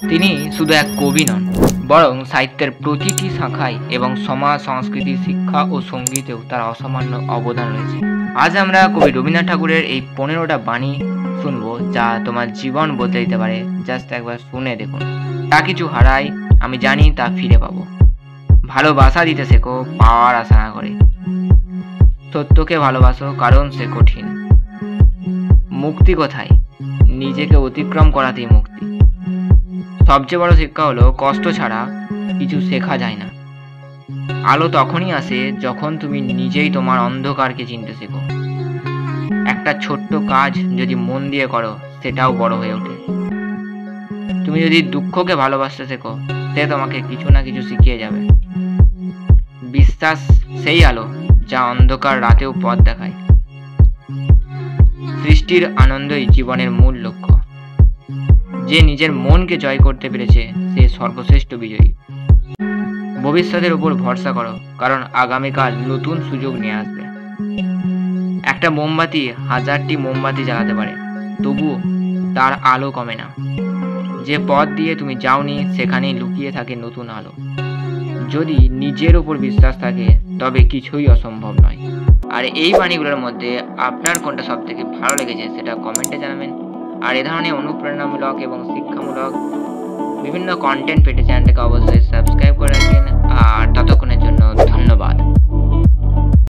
তিনি শুধু এক কবি নন, বরং সাহিত্যের প্রতিটি শাখায় এবং সমাজ, সংস্কৃতি, শিক্ষা ও সঙ্গীতেও তার অসামান্য অবদান রয়েছে। আজ আমরা কবি রবীন্দ্রনাথ ঠাকুরের এই 15টা বাণী শুনবো, যা তোমার জীবন বদলে দিতে পারে। জাস্ট একবার শুনে দেখুন। যা কিছু হারাই আমি জানি তা ফিরে পাবো। ভালোবাসা দিতে শেখো, পাওয়ার আশা না করে। সত্যকে ভালোবাসো, কারণ সে কঠিন। মুক্তি কোথায়? নিজেকে অতিক্রম করাতেই মুক্তি। সবচেয়ে বড় শিক্ষা হলো কষ্ট ছাড়া কিছু শেখা যায় না। আলো তখনই আসে যখন তুমি নিজেই তোমার অন্ধকারকে চিনতে শেখো। একটা ছোট্ট কাজ যদি মন দিয়ে করো, সেটাও বড় হয়ে ওঠে। তুমি যদি দুঃখকে ভালোবাসতে শেখো, সে তোমাকে কিছু না কিছু শিখিয়ে যাবে। বিশ্বাস সেই আলো যা অন্ধকার রাতেও পথ দেখায়। সৃষ্টির আনন্দই জীবনের মূল লক্ষ্য। যে নিজের মনকে জয় করতে পেরেছে, সে সর্বশ্রেষ্ঠ বিজয়ী। ভবিষ্যতের উপর ভরসা করো, কারণ আগামীকাল নতুন সুযোগ নিয়ে আসবে। একটা মোমবাতি 1000টি মোমবাতি জ্বালাতে পারে, তবুও তার আলো কমে না। যে পথ দিয়ে তুমি যাওনি, সেখানেই লুকিয়ে থাকে নতুন আলো। যদি নিজের উপর বিশ্বাস থাকে, তবে কিছুই অসম্ভব নয়। আর এই বাণীগুলোর মধ্যে আপনার কোনটা সব থেকে ভালো লেগেছে সেটা কমেন্টে জানাবেন। আর এ ধরনের অনুপ্রেরণামূলক এবং শিক্ষামূলক বিভিন্ন কন্টেন্ট পেতে চ্যানেলটাকে অবশ্যই সাবস্ক্রাইব করে রাখবেন। আর ততক্ষণের জন্য ধন্যবাদ।